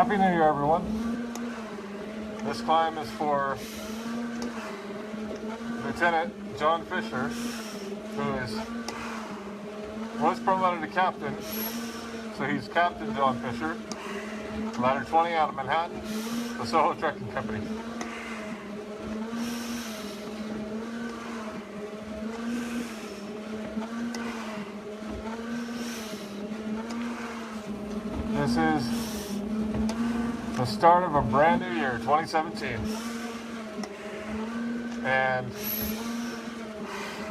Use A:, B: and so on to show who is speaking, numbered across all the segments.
A: Happy New Year, everyone. This climb is for Lieutenant John Fischer, who was promoted to captain. So he's Captain John Fischer, ladder 20 out of Manhattan, the Soho Trekking Company. This is the start of a brand new year, 2017. And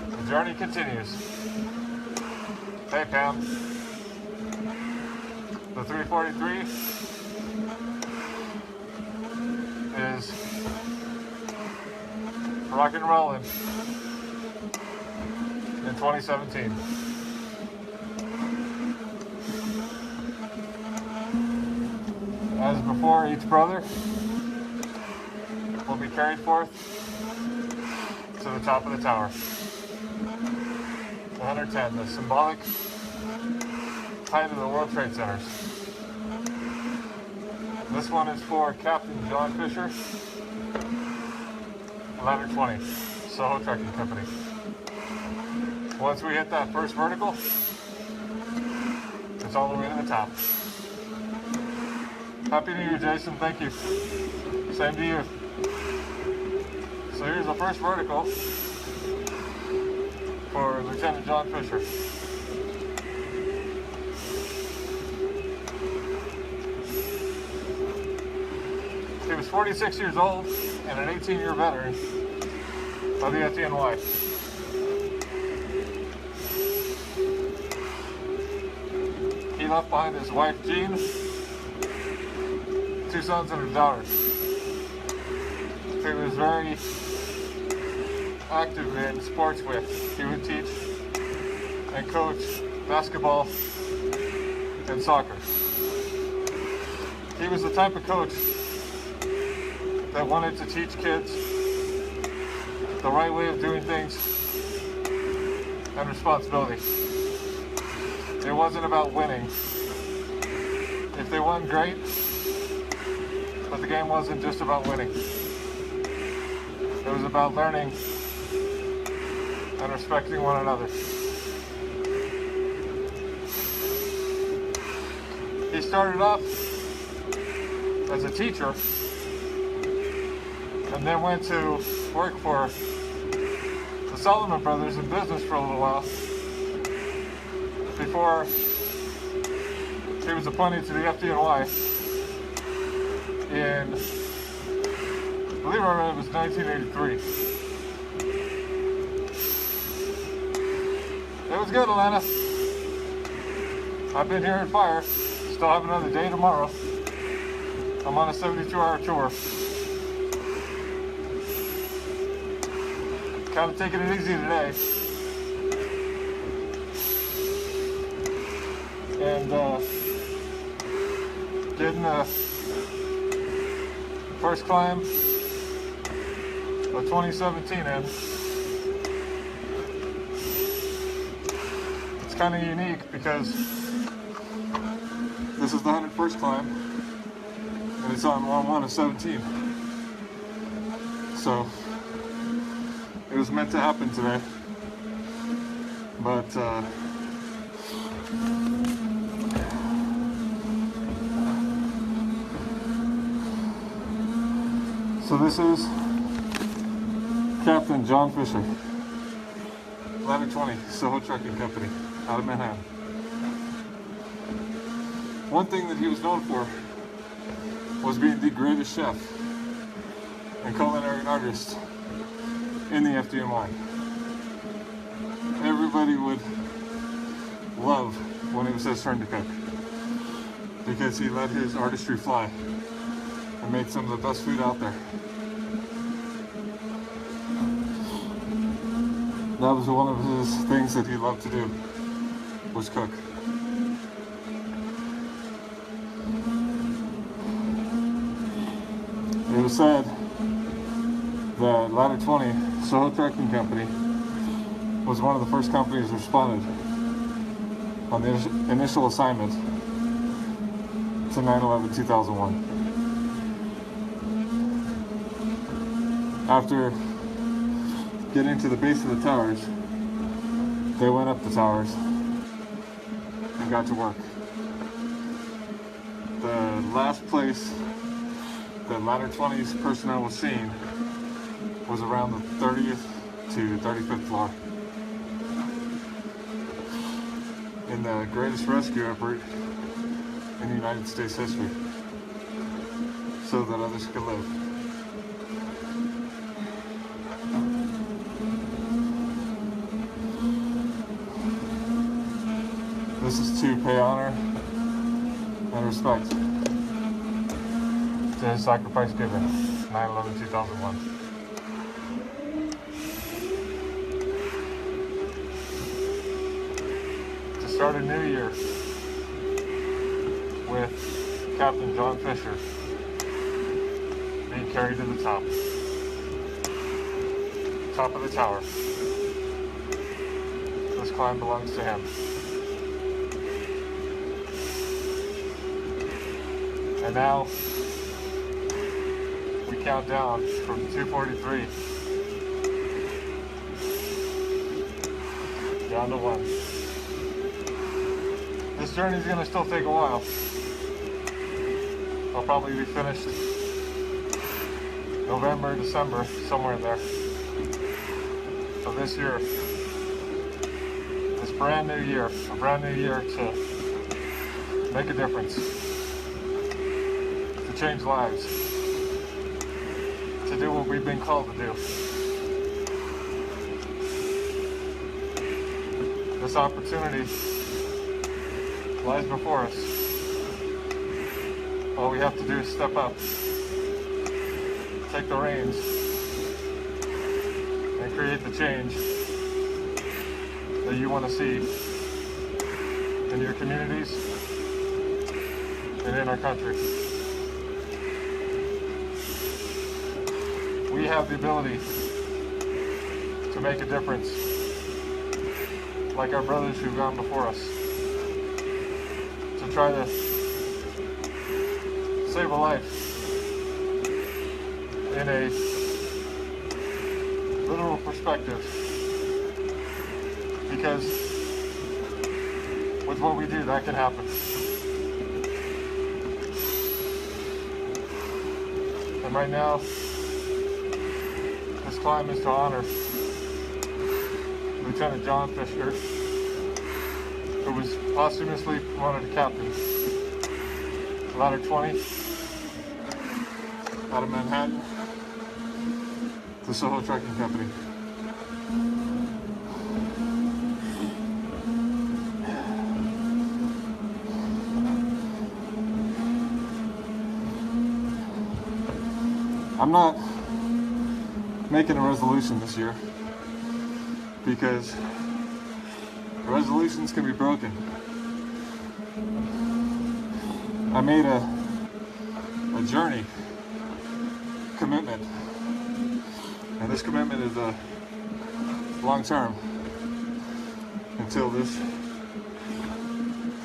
A: the journey continues. Hey, Pam. The 343 is rock and rolling in 2017. As before, each brother will be carried forth to the top of the tower. 110, the symbolic height of the World Trade Centers. This one is for Captain John Fischer, ladder 20, Soho Trekking Company. Once we hit that first vertical, it's all the way to the top. Happy New Year, Jason. Thank you. Same to you. So here's the first vertical for Lieutenant John Fischer. He was 46 years old and an 18-year veteran of the FDNY. He left behind his wife, Jean, 2 sons and a daughter. He was very active in sports with. He would teach and coach basketball and soccer. He was the type of coach that wanted to teach kids the right way of doing things and responsibility. It wasn't about winning. If they won, great. But the game wasn't just about winning. It was about learning and respecting one another. He started off as a teacher and then went to work for the Solomon Brothers in business for a little while before he was appointed to the FDNY. In, I believe it was 1983. It was good, Atlanta. I've been here in fire. Still have another day tomorrow. I'm on a 72-hour tour. Kind of taking it easy today. And getting first climb of 2017 in. It's kind of unique because this is the 101st climb and it's on 1/1 of 17. So it was meant to happen today. But so this is Captain John Fischer, ladder 20, Soho Trekking Company, out of Manhattan. One thing that he was known for was being the greatest chef and culinary artist in the FDNY. Everybody would love when it was his turn to cook because he let his artistry fly and made some of the best food out there. That was one of his things that he loved to do, was cook. It was said that Ladder 20, Soho Trekking Company, was one of the first companies responded on the initial assignment to to 9/11/2001. After getting to the base of the towers, they went up the towers and got to work. The last place that Ladder 20's personnel was seen was around the 30th to 35th floor. In the greatest rescue effort in United States history, so that others could live. This is to pay honor and respect to his sacrifice given, 9/11/2001. To start a new year with Captain John Fischer being carried to the top of the tower. This climb belongs to him. And now we count down from 243 down to 1. This journey is going to still take a while. I'll probably be finished November, December, somewhere in there. So this year, this brand new year, a brand new year to make a difference, to change lives, to do what we've been called to do. This opportunity lies before us. All we have to do is step up, take the reins, and create the change that you want to see in your communities and in our country. We have the ability to make a difference, like our brothers who've gone before us, to try to save a life in a literal perspective, because with what we do, that can happen. And right now, this climb is to honor Lieutenant John Fischer, who was posthumously promoted to captain, Ladder 20, out of Manhattan, the Soho Trucking Company. I'm not making a resolution this year because resolutions can be broken. I made a journey commitment, and this commitment is long term until this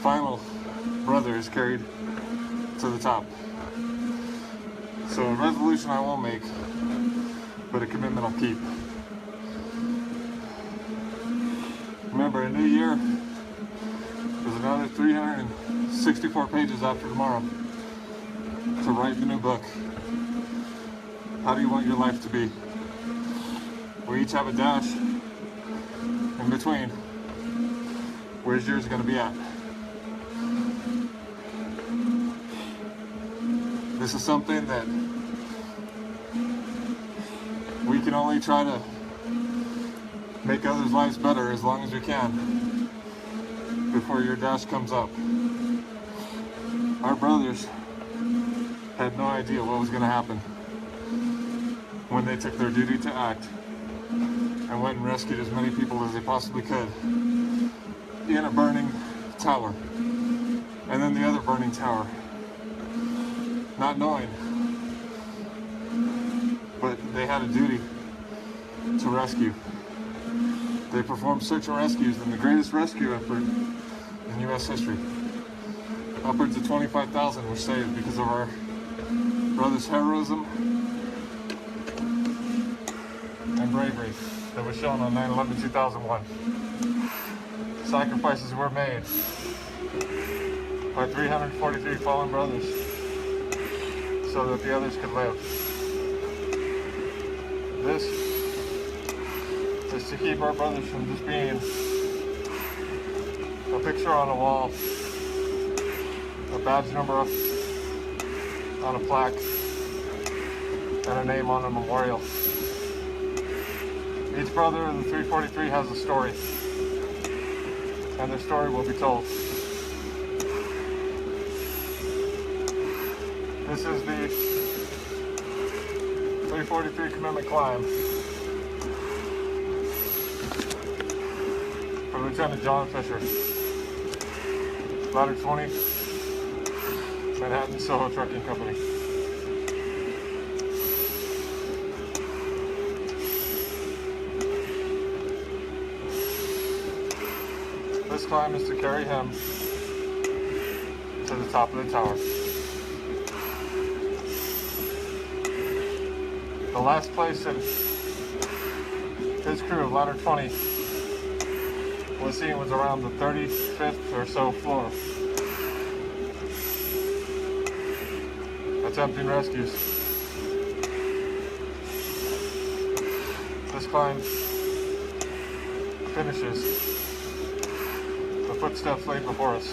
A: final brother is carried to the top. So a resolution I won't make, but a commitment I'll keep. Remember, a new year is another 364 pages after tomorrow to write the new book. How do you want your life to be? We each have a dash in between. Where's yours going to be at? This is something that we can only try to make others' lives better as long as we can before your dash comes up. Our brothers had no idea what was going to happen when they took their duty to act and went and rescued as many people as they possibly could in a burning tower, and then the other burning tower, not knowing, but they had a duty to rescue. They performed search and rescues in the greatest rescue effort in U.S. history. Upwards of 25,000 were saved because of our brother's heroism and bravery that was shown on 9/11/2001. Sacrifices were made by 343 fallen brothers so that the others could live. This is to keep our brothers from just being a picture on a wall, a badge number on a plaque, and a name on a memorial. Each brother of the 343 has a story, and their story will be told. This is the 343 commitment climb for Lieutenant John Fischer, Ladder 20, Manhattan Soho Trucking Company. This climb is to carry him to the top of the tower. The last place that his crew of Ladder 20 was seen was around the 35th or so floor, attempting rescues. This climb finishes the footsteps laid before us.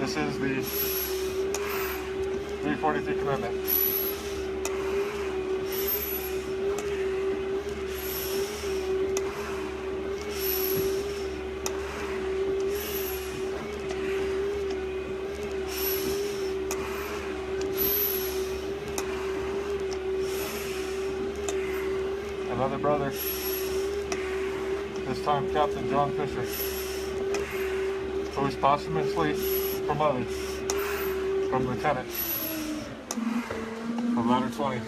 A: This is the 343 commitment. Another brother, this time Captain John Fischer, who was posthumously promoted from lieutenant of Ladder 20,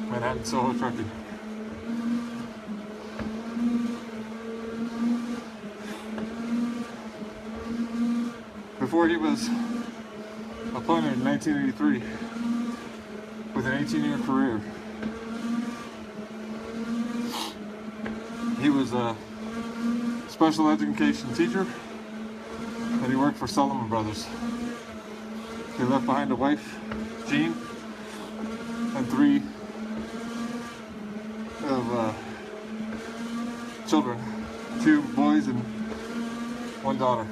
A: Manhattan Soho Trucking. Before he was appointed in 1983 with an 18-year career, he was a special education teacher, and he worked for Solomon Brothers. He left behind a wife, Jean, and 3 of children, 2 boys and 1 daughter.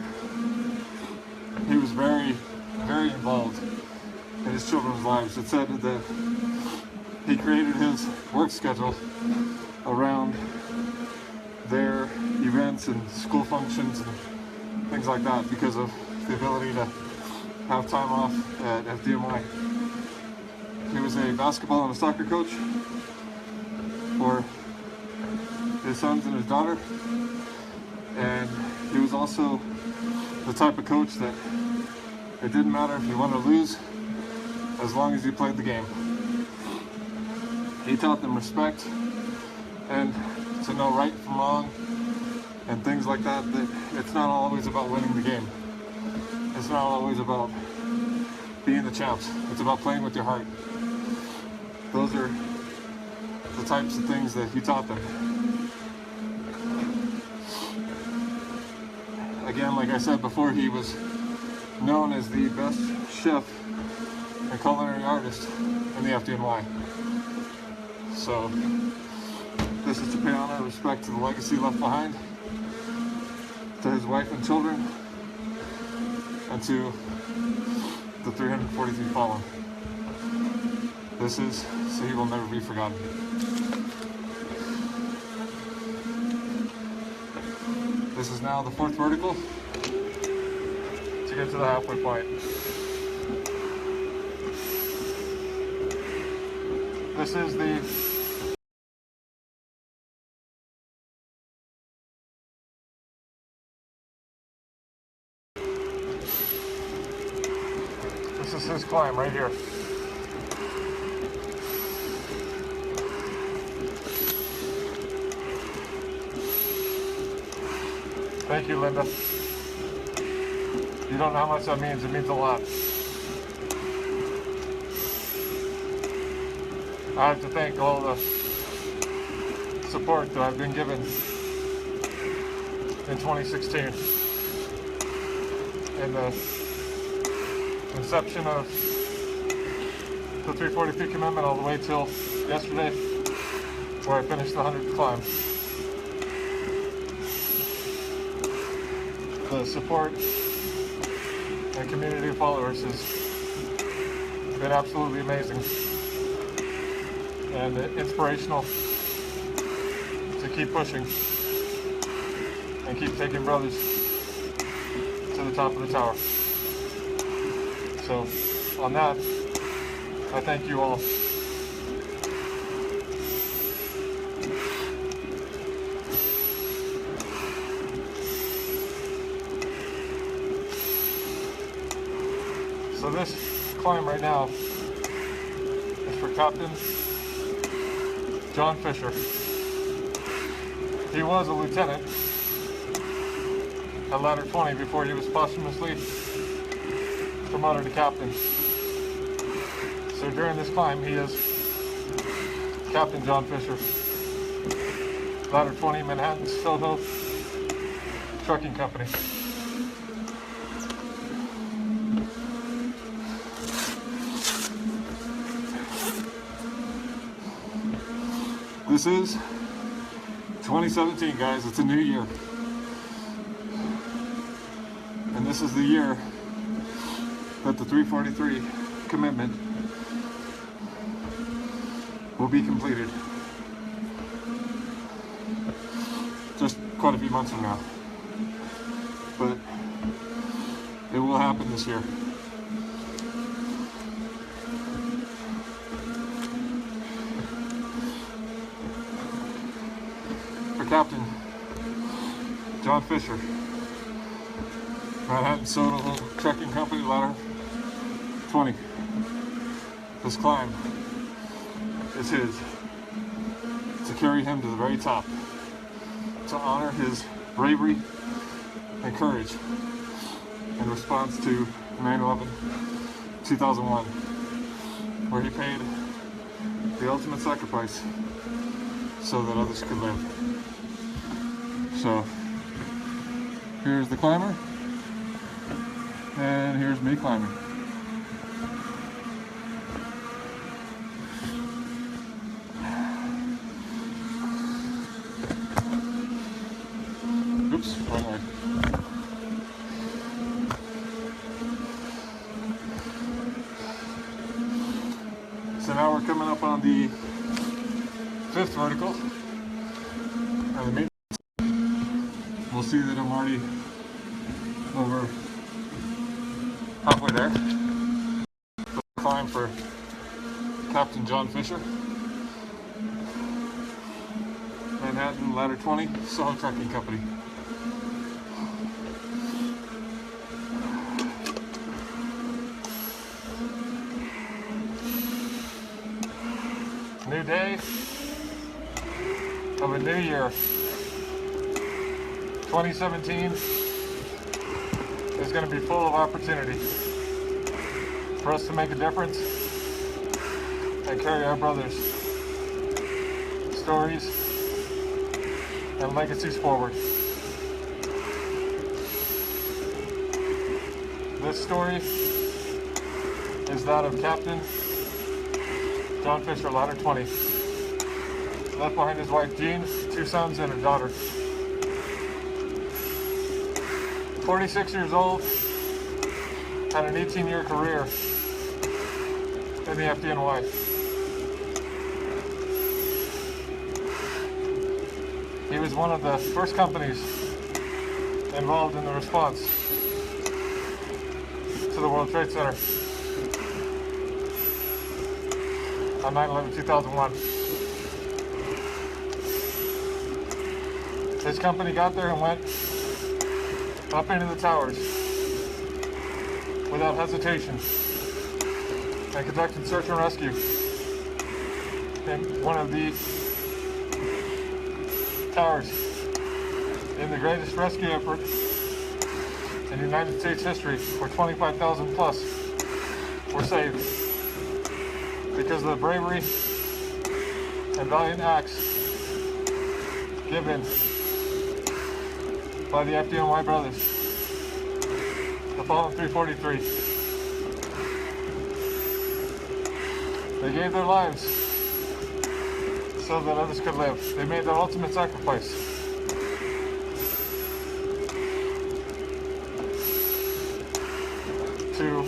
A: He was very, very involved in his children's lives. It said that he created his work schedule around their events and school functions and things like that because of the ability to have time off at FDMY. He was a basketball and a soccer coach for his sons and his daughter, and he was also the type of coach that it didn't matter if you won or lose as long as you played the game. He taught them respect and to know right from wrong and things like that, that it's not always about winning the game. It's not always about being the champs. It's about playing with your heart. Those are the types of things that he taught them. Again, like I said before, he was known as the best chef and culinary artist in the FDNY. So this is to pay honor and respect to the legacy left behind, to his wife and children, and to the 343 fallen. This is so he will never be forgotten. This is now the 4th vertical to get to the halfway point. This is his climb right here. Thank you, Linda. You don't know how much that means. It means a lot. I have to thank all the support that I've been given in 2016. In the inception of the 340 peak commitment all the way till yesterday, where I finished the 100th climb. The support and community of followers has been absolutely amazing and inspirational to keep pushing and keep taking brothers to the top of the tower. So on that, I thank you all. So this climb right now is for Captain John Fischer. He was a lieutenant at ladder 20 before he was posthumously promoted to captain. So during this climb, he is Captain John Fischer, ladder 20, Manhattan, Soho Trucking Company. This is 2017, guys. It's a new year. And this is the year that the 343 commitment will be completed. Just quite a few months from now. But it will happen this year. For Captain John Fischer, Manhattan Soho Trucking Company, ladder 20. This climb is his, to carry him to the very top, to honor his bravery and courage in response to 9/11/2001, where he paid the ultimate sacrifice so that others could live. So here's the climber, and here's me climbing. Oops, wrong way. So now we're coming up on the 5th vertical, and the main. We'll see that I'm already over halfway there. The climb for Captain John Fischer, Manhattan, ladder 20, Soho Trucking Company. New day of a new year. 2017 is going to be full of opportunity for us to make a difference and carry our brothers' stories and legacies forward. This story is that of Captain John Fischer, ladder 20. Left behind his wife Jean, 2 sons and a daughter. 46 years old, had an 18-year career in the FDNY. He was one of the first companies involved in the response to the World Trade Center on 9/11/2001. His company got there and went up into the towers without hesitation and conducted search and rescue in one of the towers in the greatest rescue effort in United States history, where 25,000 plus were saved because of the bravery and valiant acts given by the FDNY brothers, the fallen 343. They gave their lives so that others could live. They made their ultimate sacrifice. To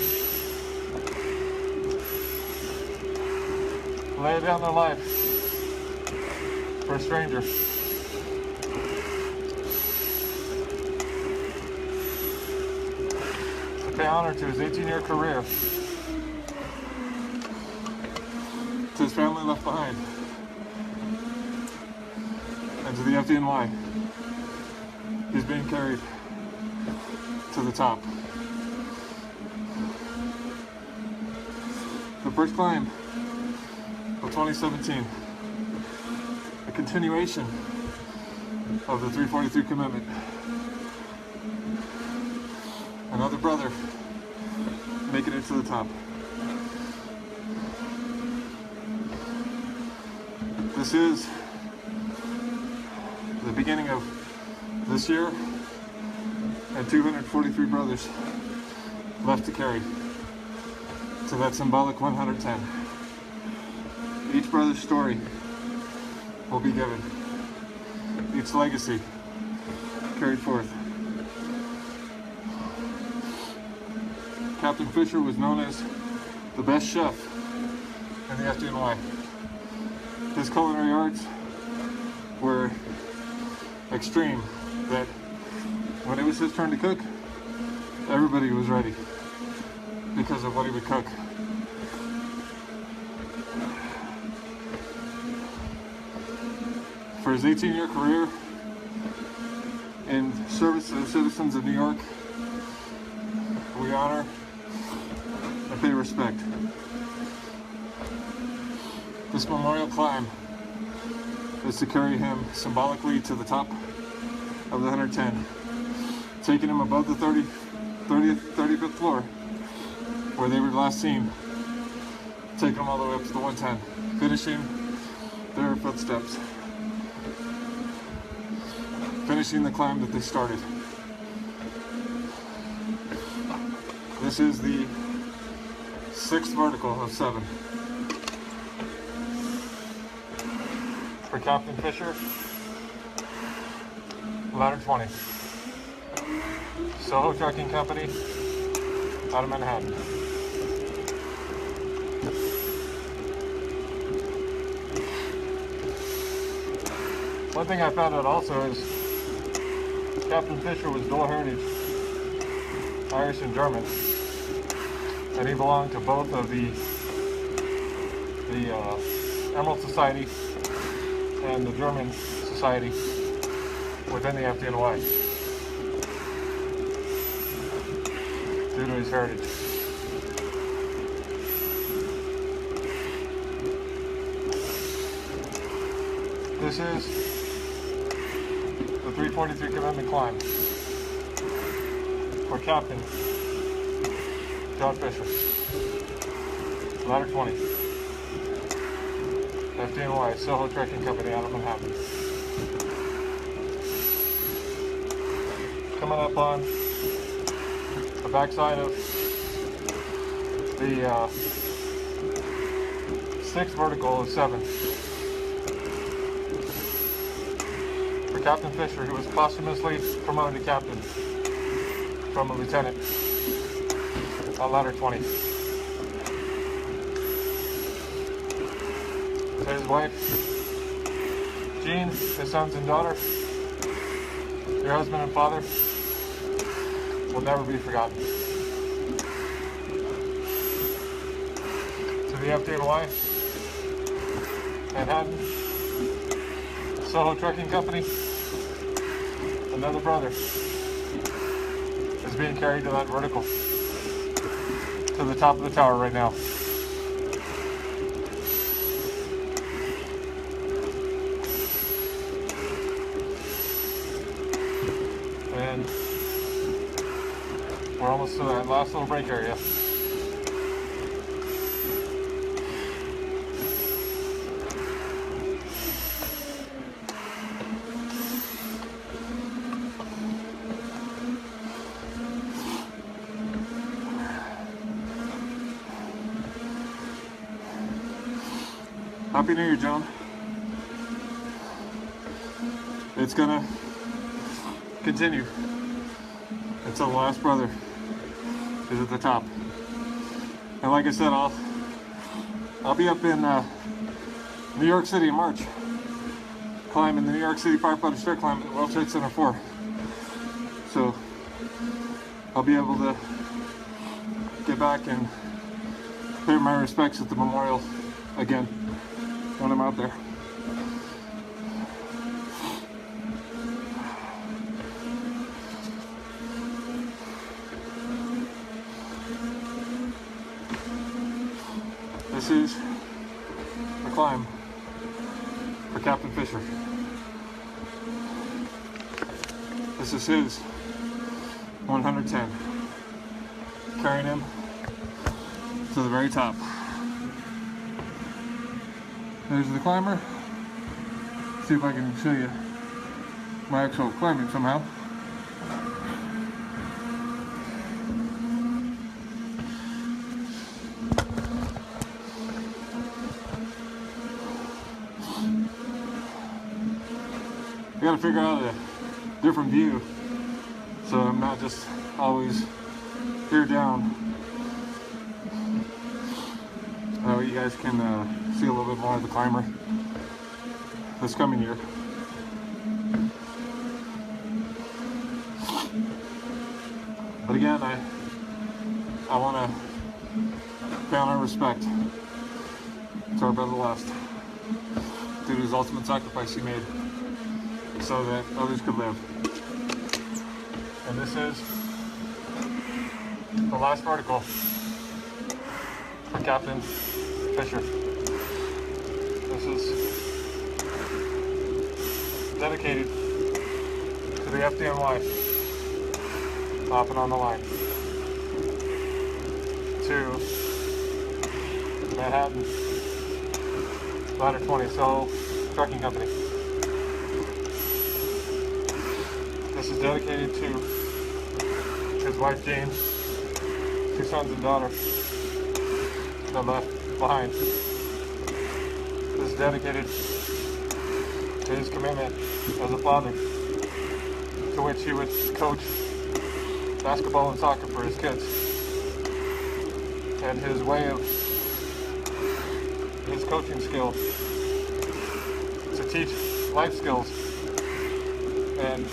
A: lay down their life for a stranger. To pay honor to his 18-year career, to his family left behind, and to the FDNY. He's being carried to the top. The first climb of 2017, a continuation of the 343 commitment. Another brother making it to the top. This is the beginning of this year, and 243 brothers left to carry to that symbolic 110. Each brother's story will be given, each legacy carried forth. Captain Fischer was known as the best chef in the FDNY. His culinary arts were extreme, that when it was his turn to cook, everybody was ready because of what he would cook. For his 18-year career in service to the citizens of New York, we honor and pay respect. This memorial climb is to carry him symbolically to the top of the 110, taking him above the 35th floor, where they were last seen, taking them all the way up to the 110, finishing their footsteps, finishing the climb that they started. This is the 6th vertical of 7. For Captain Fischer, ladder 20. Soho Trucking Company, out of Manhattan. One thing I found out also is Captain Fischer was dual heritage, Irish and German, and he belonged to both of the Emerald Society and the German Society within the FDNY due to his heritage. This is the 343 commitment climb for Captain John Fischer, ladder 20, FDNY, Soho Trucking Company, out of Manhattan. Coming up on the backside of the 6th vertical of 7. For Captain Fischer, who was posthumously promoted to captain from a lieutenant on ladder 20. To his wife, Jean, his sons and daughter, your husband and father will never be forgotten. To the FDNY, Manhattan, Soho Trucking Company, another brother is being carried to that vertical, to the top of the tower right now. And we're almost to that last little break area. Happy New Year, John. It's gonna continue until the last brother is at the top. And like I said, I'll be up in New York City in March, climbing the New York City Firefighter Stair Climb at the World Trade Center 4. So I'll be able to get back and pay my respects at the memorial again when I'm out there. This is a climb for Captain Fischer. This is his 110, carrying him to the very top. There's the climber. See if I can show you my actual climbing somehow. I gotta figure out a different view so I'm not just always here down. You guys can see a little bit more of the climber this coming year. But again, I want to pay our respect to our brother last, due to his ultimate sacrifice he made so that others could live. And this is the last article for Captain Fischer. This is dedicated to the FDNY, hopping on the line to Manhattan, Ladder 20, Soho Trucking Company. This is dedicated to his wife Jane, 2 sons and daughter that left behind. This is dedicated to his commitment as a father, to which he would coach basketball and soccer for his kids, and his way of his coaching skills to teach life skills, and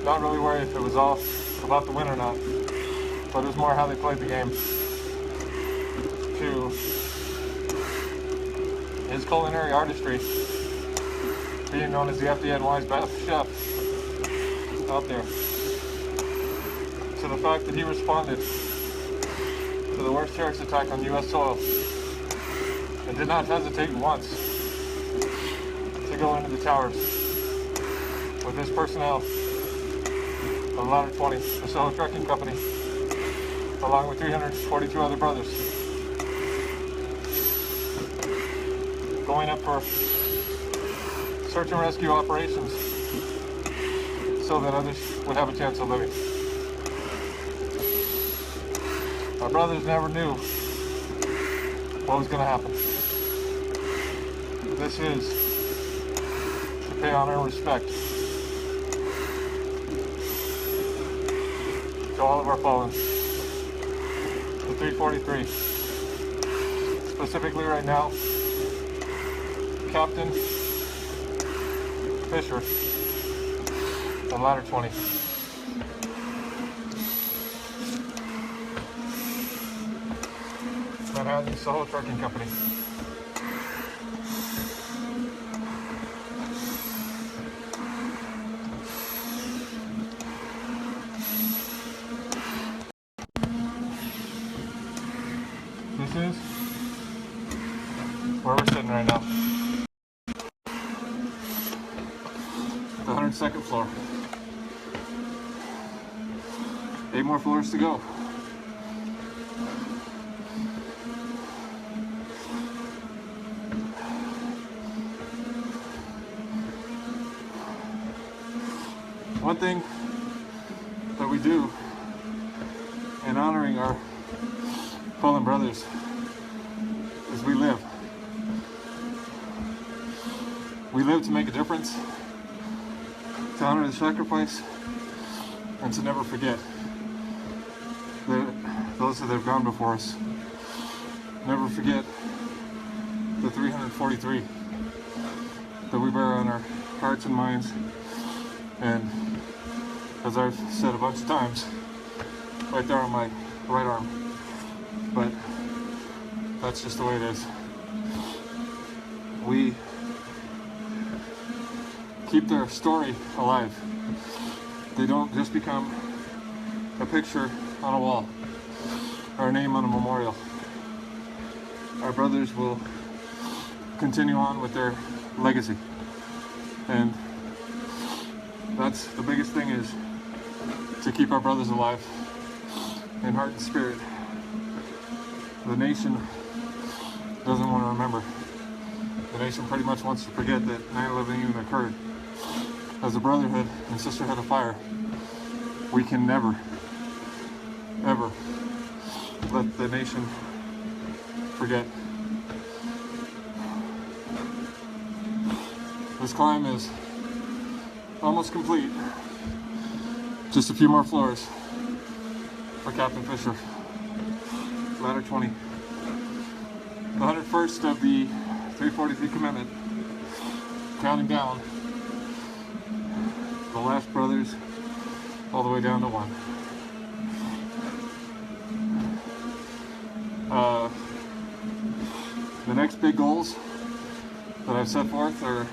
A: not really worry if it was all about the win or not, but it was more how they played the game, to his culinary artistry, being known as the FDNY's best chef out there, to the fact that he responded to the worst terrorist attack on U.S. soil and did not hesitate once to go into the towers with his personnel of Ladder 20, the Soho Trucking Company, along with 342 other brothers, going up for search and rescue operations so that others would have a chance of living. Our brothers never knew what was going to happen. This is to pay honor and respect to all of our fallen. The 343, specifically right now, Captain Fischer on Ladder 20. Manhattan Soho Trucking Company. This is where we're sitting right now. The 102nd floor. 8 more floors to go. One thing that we do in honoring our fallen brothers is we live. We live to make a difference, to honor the sacrifice, and to never forget those that have gone before us. Never forget the 343 that we bear on our hearts and minds. And as I've said a bunch of times, right there on my right arm. But that's just the way it is. We keep their story alive. They don't just become a picture on a wall or a name on a memorial. Our brothers will continue on with their legacy. And that's the biggest thing, is to keep our brothers alive in heart and spirit. The nation doesn't want to remember. The nation pretty much wants to forget that 9/11 even occurred. As a brotherhood and sisterhood of fire, we can never, ever let the nation forget. This climb is almost complete. Just a few more floors for Captain Fischer. Ladder 20. The 101st of the 343 commitment. Counting down. The last brothers all the way down to 1. The next big goals that I've set forth are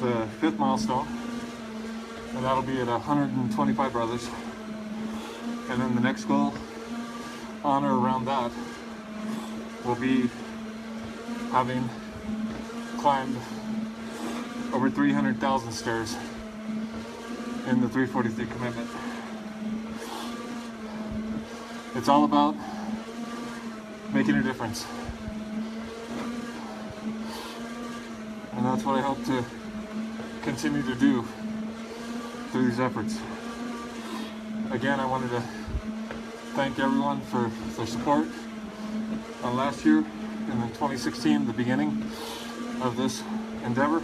A: the 5th milestone, and that'll be at 125 brothers. And then the next goal, on or around that, will be having climbed over 300,000 stairs in the 343 commitment. It's all about making a difference. And that's what I hope to continue to do through these efforts. Again, I wanted to thank everyone for their support on last year and then 2016, the beginning of this endeavor.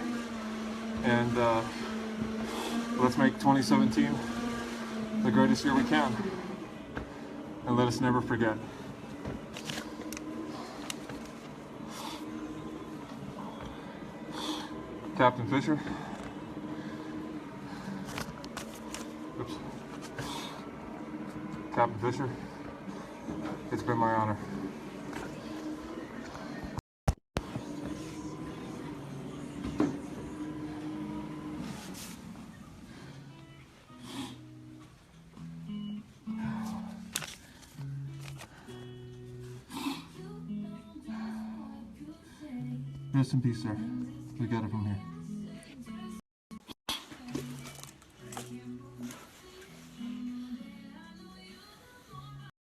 A: And let's make 2017 the greatest year we can. And let us never forget. Captain Fischer. Oops. Captain Fischer, it's been my honor. Rest in peace, sir. We got it from here.